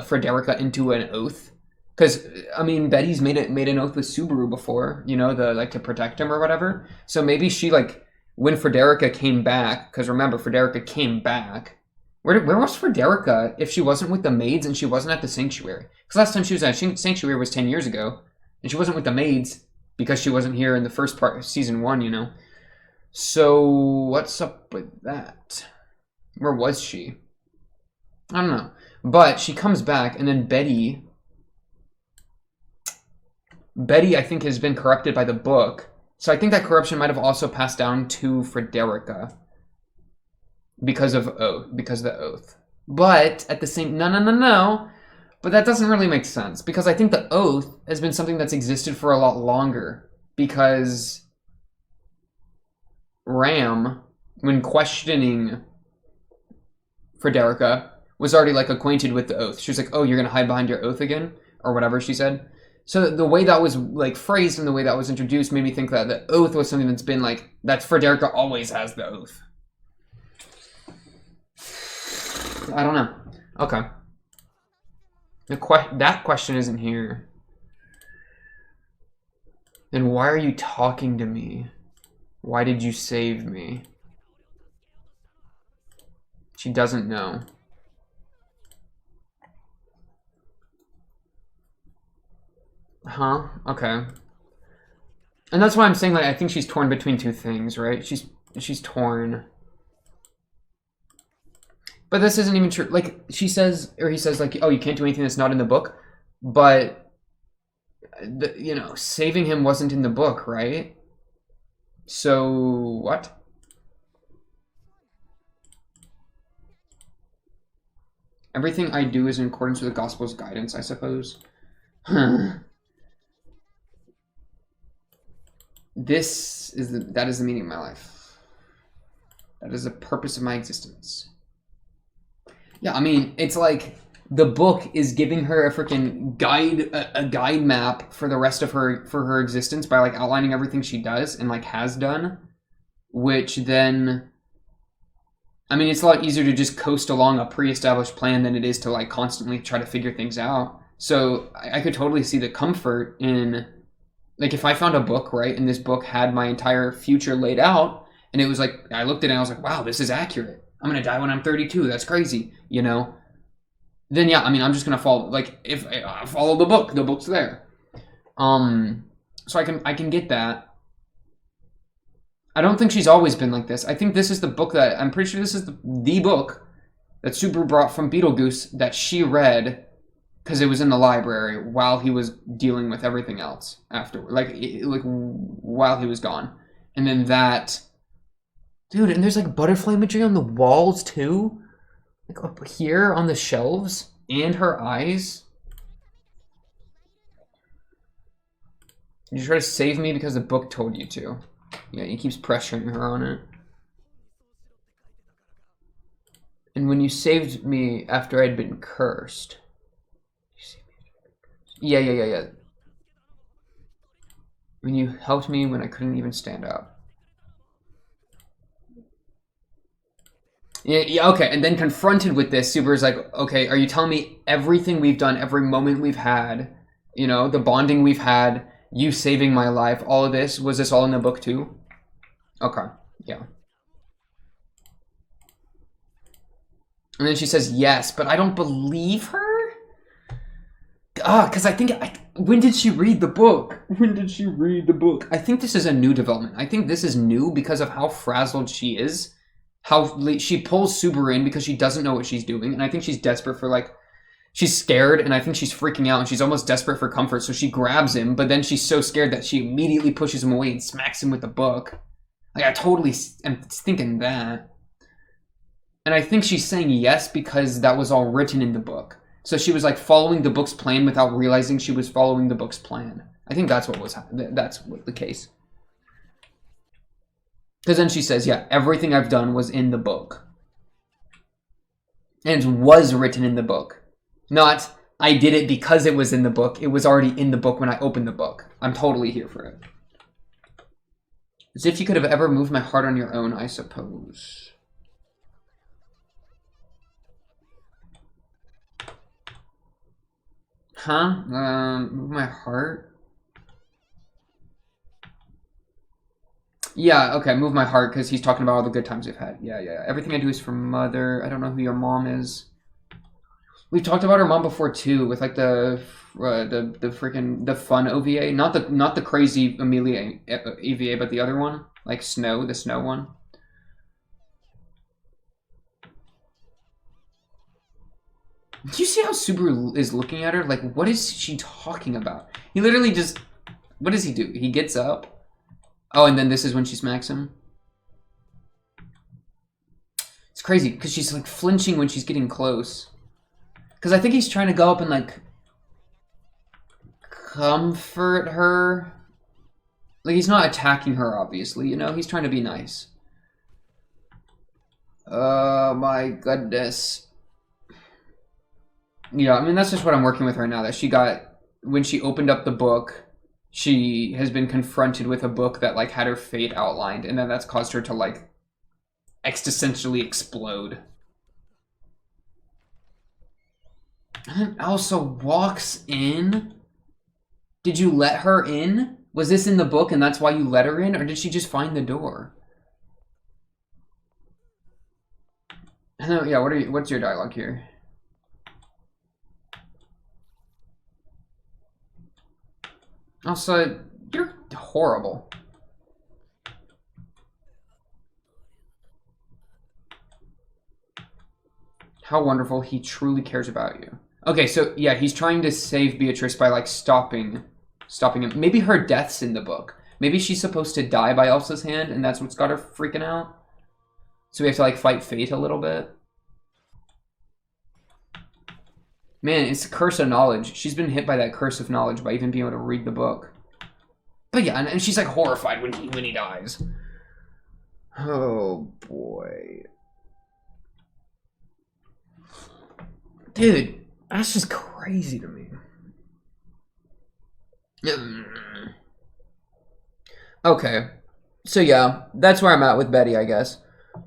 Frederica into an oath. Because, I mean, Betty's made an oath with Subaru before, you know, to protect him or whatever. So maybe she, like, when Frederica came back, because remember, Frederica came back. Where was Frederica if she wasn't with the maids and she wasn't at the sanctuary? Because last time she was at sanctuary was 10 years ago. And she wasn't with the maids because she wasn't here in the first part of season 1, you know. So, what's up with that? Where was she? I don't know. But she comes back, and then Betty, I think, has been corrupted by the book. So I think that corruption might have also passed down to Frederica because of the oath. But at the same... No. But that doesn't really make sense. Because I think the oath has been something that's existed for a lot longer. Because Ram, when questioning Frederica, was already like acquainted with the oath. She was like, oh, you're gonna hide behind your oath again? Or whatever she said. So the way that was like phrased and the way that was introduced made me think that the oath was something that's been like, that Frederica always has the oath. I don't know. Okay. That question isn't here. Then why are you talking to me? Why did you save me? She doesn't know. Huh? Okay. And that's why I'm saying, like, I think she's torn between two things, right? She's torn. But this isn't even true. Like, she says, or he says, like, oh, you can't do anything that's not in the book. But, you know, saving him wasn't in the book, right? So, what? Everything I do is in accordance with the gospel's guidance, I suppose. That is the meaning of my life. That is the purpose of my existence. Yeah, I mean, it's like the book is giving her a freaking guide map for the rest of her existence by like outlining everything she does and like has done, which then, I mean, it's a lot easier to just coast along a pre-established plan than it is to like constantly try to figure things out. So I could totally see the comfort in, like, if I found a book, right, and this book had my entire future laid out, and it was like, I looked at it and I was like, wow, this is accurate. I'm going to die when I'm 32. That's crazy, you know? then yeah, I mean, I'm just gonna follow, like, if I follow the book's there. So I can get that. I don't think she's always been like this. I think this is the book that, I'm pretty sure this is the book that Subaru brought from Beetlejuice that she read because it was in the library while he was dealing with everything else after, like while he was gone. And then that, dude, and there's like butterfly imagery on the walls too, like up here on the shelves, and her eyes. You try to save me because the book told you to. Yeah, he keeps pressuring her on it. And when you saved me after I'd been cursed. Yeah. When you helped me when I couldn't even stand up. Yeah, okay. And then confronted with this, Subaru's like, okay, are you telling me everything we've done, every moment we've had, you know, the bonding we've had, you saving my life, all of this, was this all in the book too? Okay, yeah. And then she says yes, but I don't believe her? Because I think, when did she read the book? When did she read the book? I think this is a new development. I think this is new because of how frazzled she is. How she pulls Subaru in because she doesn't know what she's doing. And I think she's desperate for, like, she's scared, and I think she's freaking out, and she's almost desperate for comfort. So she grabs him, but then she's so scared that she immediately pushes him away and smacks him with the book. Like, I totally am thinking that. And I think she's saying yes because that was all written in the book. So she was like following the book's plan without realizing she was following the book's plan. I think that's what was the case. Because then she says, yeah, everything I've done was in the book. And it was written in the book. Not, I did it because it was in the book. It was already in the book when I opened the book. I'm totally here for it. As if you could have ever moved my heart on your own, I suppose. Huh? Move my heart? Yeah, okay, move my heart, because he's talking about all the good times we've had. Yeah. Everything I do is for Mother. I don't know who your mom is. We've talked about her mom before, too, with, like, the fun OVA. Not the crazy Amelia EVA, but the other one. Like Snow, the Snow one. Do you see how Subaru is looking at her? Like, what is she talking about? He literally just... What does he do? He gets up. Oh, and then this is when she smacks him. It's crazy, because she's, like, flinching when she's getting close. Because I think he's trying to go up and, like, comfort her. Like, he's not attacking her, obviously, you know? He's trying to be nice. Oh, my goodness. Yeah, I mean, that's just what I'm working with right now. That she got, when she opened up the book, she has been confronted with a book that, like, had her fate outlined. And then that's caused her to, like, existentially explode. And then Elsa walks in. Did you let her in? Was this in the book and that's why you let her in? Or did she just find the door? Yeah, what's your dialogue here? Also, you're horrible. How wonderful. He truly cares about you. Okay, so yeah, he's trying to save Beatrice by, like, stopping him. Maybe her death's in the book. Maybe she's supposed to die by Elsa's hand, and that's what's got her freaking out. So we have to, like, fight fate a little bit. Man, it's a curse of knowledge. She's been hit by that curse of knowledge by even being able to read the book. But yeah, and she's, like, horrified when he dies. Oh, boy. Dude, that's just crazy to me. Okay. So yeah, that's where I'm at with Betty, I guess.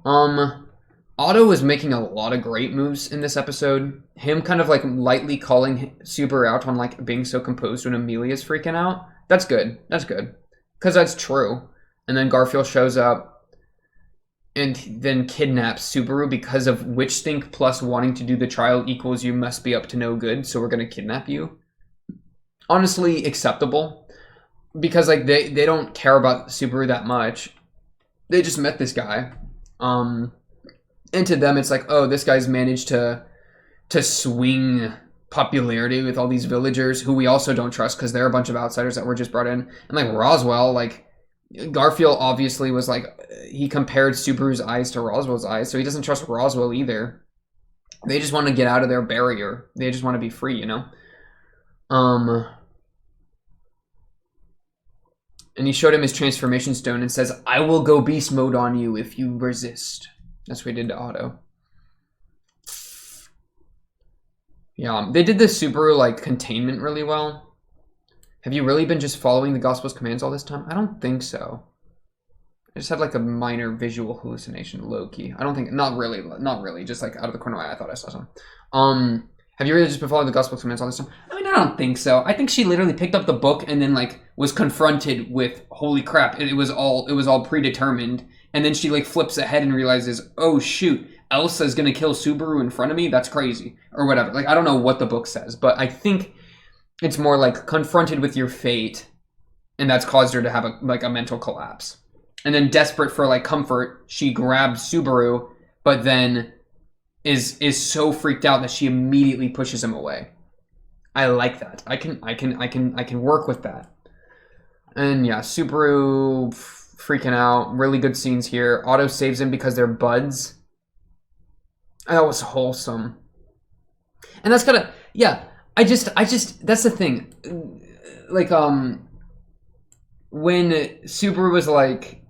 Otto was making a lot of great moves in this episode. Him kind of, like, lightly calling Subaru out on, like, being so composed when Amelia's freaking out. That's good. That's good. Because that's true. And then Garfield shows up. and then kidnaps Subaru because of witch stink plus wanting to do the trial equals you must be up to no good, so we're gonna kidnap you. Honestly, acceptable. Because like they don't care about Subaru that much. They just met this guy. And to them it's like, oh, this guy's managed to swing popularity with all these villagers who we also don't trust because they're a bunch of outsiders that were just brought in. And like Roswell, like Garfield obviously was like, he compared Subaru's eyes to Roswell's eyes, so he doesn't trust Roswell either. They just want to get out of their barrier. They just want to be free, you know? And he showed him his transformation stone and says, I will go beast mode on you if you resist. That's what he did to Otto. Yeah, they did the Subaru, like, containment really well. Have you really been just following the Gospel's commands all this time? I don't think so. I just had, like, a minor visual hallucination, low-key. I don't think, not really, just, like, out of the corner of my eye, I thought I saw some. Have you really just been following the Gospel's commands all this time? I mean, I don't think so. I think she literally picked up the book and then, like, was confronted with, holy crap, it was all predetermined. And then she, like, flips ahead and realizes, oh, shoot, Elsa's gonna kill Subaru in front of me? That's crazy. Or whatever. Like, I don't know what the book says, but I think it's more like confronted with your fate, and that's caused her to have a mental collapse. And then desperate for, like, comfort, she grabs Subaru, but then is so freaked out that she immediately pushes him away. I like that. I can work with that. And yeah, Subaru freaking out. Really good scenes here. Otto saves him because they're buds. That was wholesome. And that's kind of, yeah, I just that's the thing. Like when Subaru was like,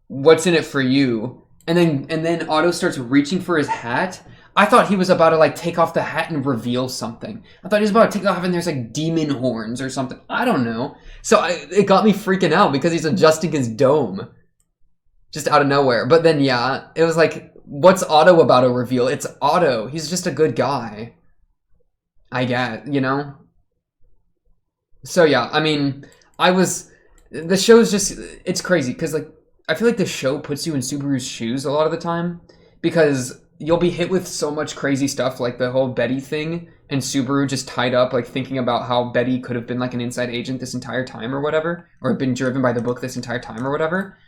what's in it for you? And then Otto starts reaching for his hat. I thought he was about to like take off the hat and reveal something. I thought he was about to take it off and there's like demon horns or something. I don't know. So it got me freaking out because he's adjusting his dome. Just out of nowhere. But then yeah, it was like, what's Otto about to reveal? It's Otto. He's just a good guy. I get, you know? So yeah, I mean, the show's just, it's crazy because like, I feel like the show puts you in Subaru's shoes a lot of the time because you'll be hit with so much crazy stuff like the whole Betty thing and Subaru just tied up like thinking about how Betty could have been like an inside agent this entire time or whatever, or been driven by the book this entire time or whatever.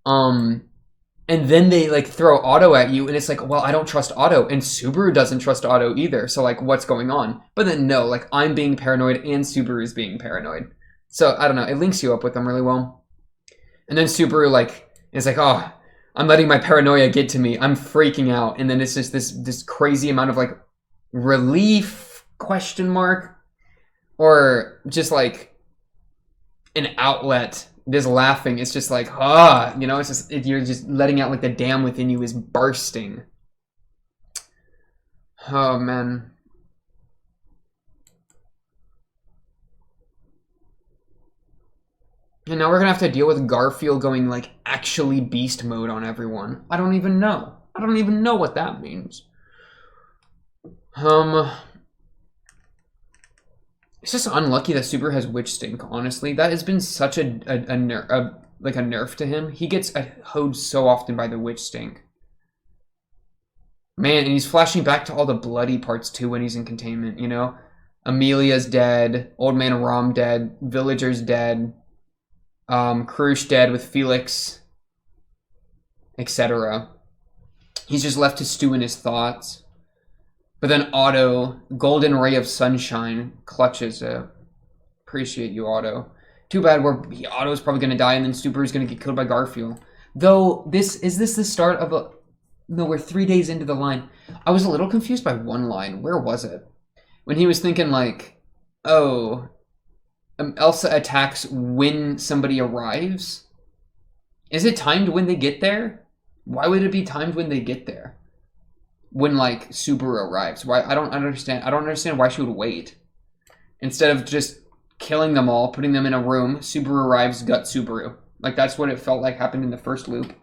And then they like throw Otto at you and it's like, well, I don't trust Otto and Subaru doesn't trust Otto either. So like what's going on? But then no, like I'm being paranoid and Subaru's being paranoid. So I don't know, it links you up with them really well. And then Subaru like is like, oh, I'm letting my paranoia get to me. I'm freaking out. And then it's just this crazy amount of like relief question mark or just like an outlet. This laughing. It's just like, you know, it's just you're just letting out like the dam within you is bursting. Oh man. And now we're gonna have to deal with Garfield going like actually beast mode on everyone. I don't even know. I don't even know what that means. It's just unlucky that Subaru has witch stink. Honestly, that has been such a nerf to him. He gets hoed so often by the witch stink. Man, and he's flashing back to all the bloody parts too when he's in containment. You know, Amelia's dead, Old Man Rom dead, Villager's dead. Krush dead with Felix, etc. He's just left to stew in his thoughts. But then Otto, golden ray of sunshine, clutches it. Appreciate you, Otto. Too bad Otto's probably going to die and then Subaru's going to get killed by Garfield. Though, is this the start of a... No, we're 3 days into the line. I was a little confused by one line. Where was it? When he was thinking like, oh... Elsa attacks when somebody arrives? Is it timed when they get there? Why would it be timed when they get there? When like Subaru arrives? Why? I don't understand. I don't understand why she would wait. Instead of just killing them all, putting them in a room, Subaru arrives, gut Subaru. Like that's what it felt like happened in the first loop.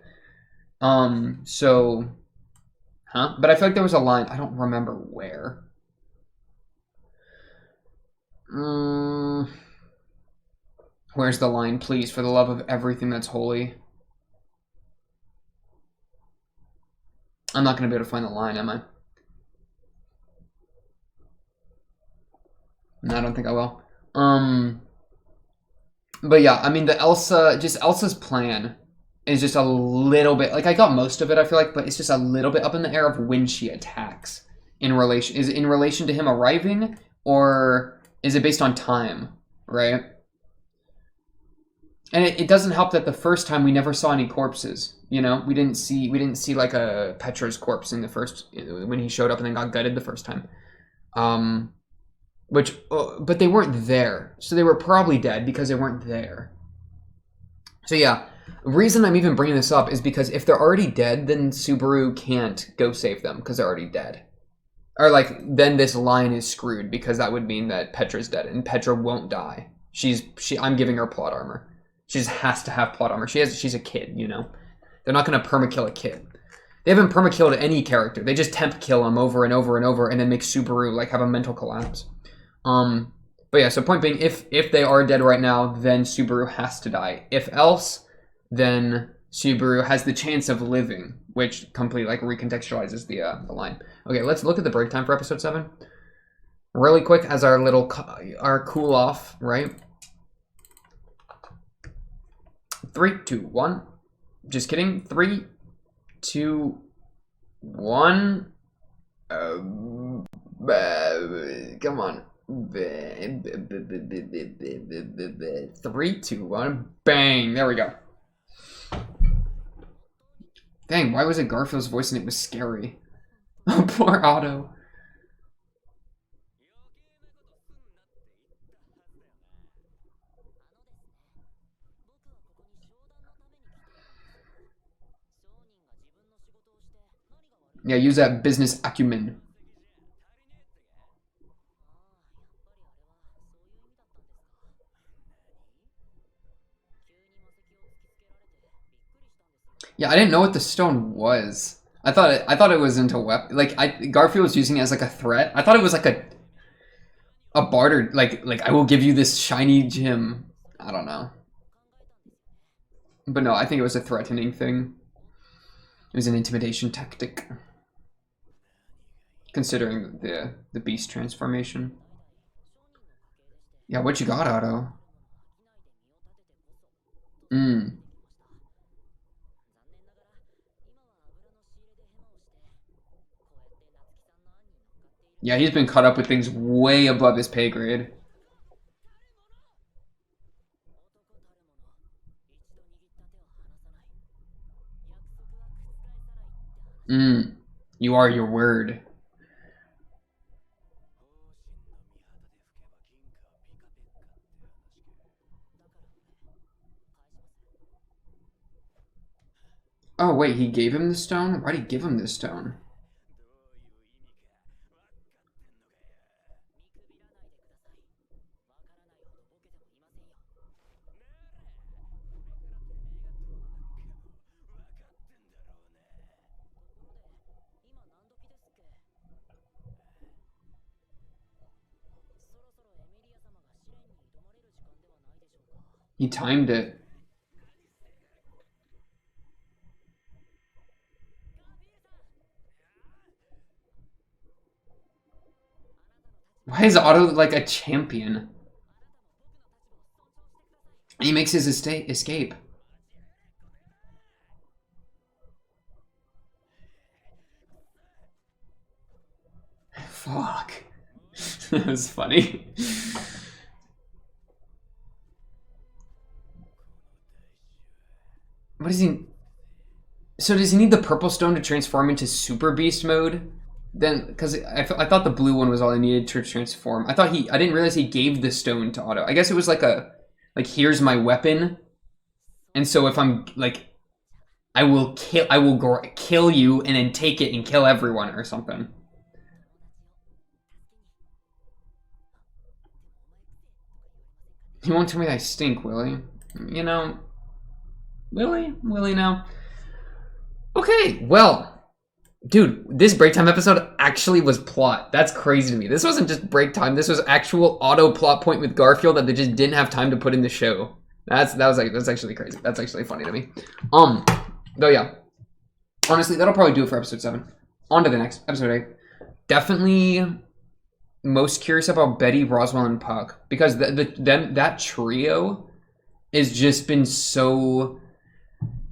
So but I feel like there was a line, I don't remember where. Where's the line, please, for the love of everything that's holy? I'm not gonna be able to find the line, am I? No, I don't think I will. But yeah, I mean Elsa's plan is just a little bit, like, I got most of it, I feel like, but it's just a little bit up in the air of when she attacks. Is it in relation to him arriving, or is it based on time, right? And it doesn't help that the first time we never saw any corpses. You know, we didn't see like a Petra's corpse in the first, when he showed up and then got gutted the first time. But they weren't there, so they were probably dead because they weren't there. So yeah, the reason I'm even bringing this up is because if they're already dead, then Subaru can't go save them because they're already dead. Or like, then this line is screwed because that would mean that Petra's dead and Petra won't die. I'm giving her plot armor. She just has to have plot armor. She's a kid, you know. They're not gonna permakill a kid. They haven't permakilled any character. They just temp kill him over and over and over, and then make Subaru like have a mental collapse. But yeah. So point being, if they are dead right now, then Subaru has to die. If else, then Subaru has the chance of living, which completely like recontextualizes the line. Okay, let's look at the break time for episode 7, really quick as our cool off, right? 3, 2, 1. Just kidding. 3, 2, 1. Come on. 3, 2, 1. Bang. There we go. Dang, why was it Garfield's voice and it was scary? Oh, poor Otto. Yeah, use that business acumen. Yeah, I didn't know what the stone was. I thought it was into weapon. Like Garfield was using it as like a threat. I thought it was like a barter, like I will give you this shiny gem. I don't know. But no, I think it was a threatening thing. It was an intimidation tactic. Considering the beast transformation. Yeah, what you got, Otto? Yeah, he's been caught up with things way above his pay grade. You are your word. Oh, wait, he gave him the stone? Why'd he give him this stone? He timed it. Why is Otto like a champion? He makes his escape. Fuck. That was funny. What is he? So does he need the purple stone to transform into Super Beast mode? Then, because I thought the blue one was all I needed to transform. I didn't realize he gave the stone to Otto. I guess it was like here's my weapon, and so if I'm like, I will kill you and then take it and kill everyone or something. He won't tell me that I stink, will he? You know, will he now? Okay, well. Dude, this break time episode actually was plot. That's crazy to me. This wasn't just break time. This was actual auto plot point with Garfield that they just didn't have time to put in the show. That's actually crazy. That's actually funny to me. Though yeah. honestly, that'll probably do it for episode 7. On to the next, episode 8. Definitely most curious about Betty, Roswell, and Puck. Because that trio has just been so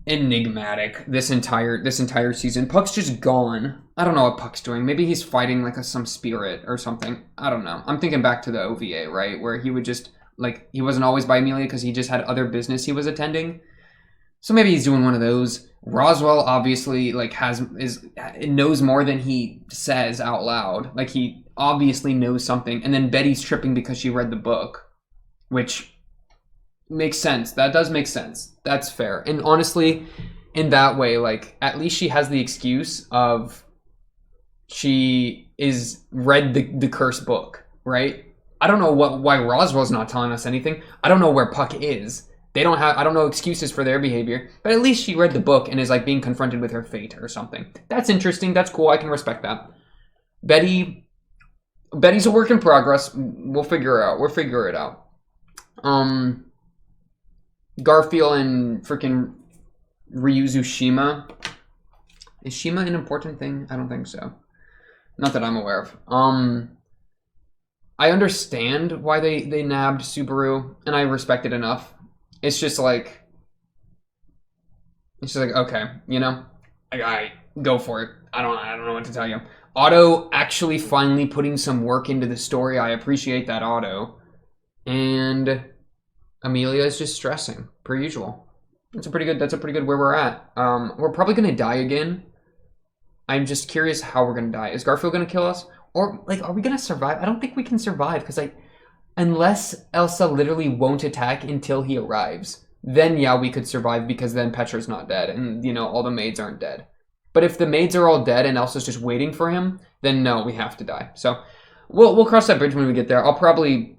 enigmatic this entire season. Puck's just gone. I don't know what Puck's doing. Maybe he's fighting like some spirit or something. I don't know. I'm thinking back to the OVA, right? Where he would just, like, he wasn't always by Amelia because he just had other business he was attending. So maybe he's doing one of those. Roswell obviously like knows more than he says out loud. Like he obviously knows something. And then Betty's tripping because she read the book, which makes sense. That does make sense. That's fair. And honestly, in that way, like at least she has the excuse of she is read the cursed book, right? I don't know why Roswell's not telling us anything. I don't know where Puck is. I don't know excuses for their behavior, but at least she read the book and is like being confronted with her fate or something. That's interesting. That's cool. I can respect that. Betty's a work in progress. We'll figure it out. We'll figure it out. Garfield and freaking Ryuzu Shima. Is Shima an important thing? I don't think so. Not that I'm aware of. I understand why they nabbed Subaru, and I respect it enough. It's just like, okay, you know, I go for it. I don't know what to tell you. Otto actually finally putting some work into the story. I appreciate that, Otto. And Amelia is just stressing, per usual. That's a pretty good where we're at. We're probably gonna die again. I'm just curious how we're gonna die. Is Garfield gonna kill us? Or like, are we gonna survive? I don't think we can survive because unless Elsa literally won't attack until he arrives, then yeah, we could survive because then Petra's not dead and, you know, all the maids aren't dead. But if the maids are all dead and Elsa's just waiting for him, then no, we have to die. So we'll cross that bridge when we get there. I'll probably,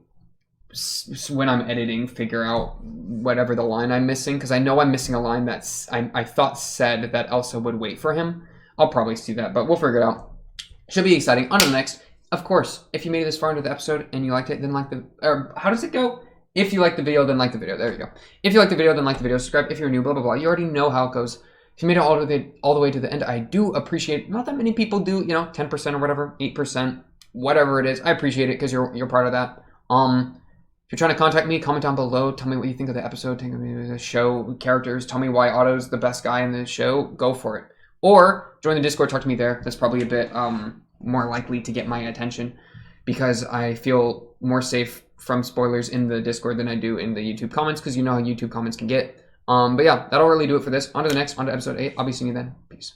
when I'm editing, figure out whatever the line I'm missing, because I know I'm missing a line that's I thought said that Elsa would wait for him. I'll probably see that, but we'll figure it out. Should be exciting. On to the next. Of course, if you made it this far into the episode and you liked it, then or how does it go? If you like the video, then like the video. There you go. If you like the video, then like the video. Subscribe if you're new, blah, blah, blah. You already know how it goes. If you made it all the way to the end, I do appreciate, not that many people do, you know, 10% or whatever, 8%, whatever it is. I appreciate it because you're part of that. If you're trying to contact me, comment down below. Tell me what you think of the episode, tell me the show, characters. Tell me why Otto's the best guy in the show. Go for it. Or join the Discord, talk to me there. That's probably a bit more likely to get my attention because I feel more safe from spoilers in the Discord than I do in the YouTube comments because you know how YouTube comments can get. But yeah, that'll really do it for this. On to the next, on to episode 8. I'll be seeing you then. Peace.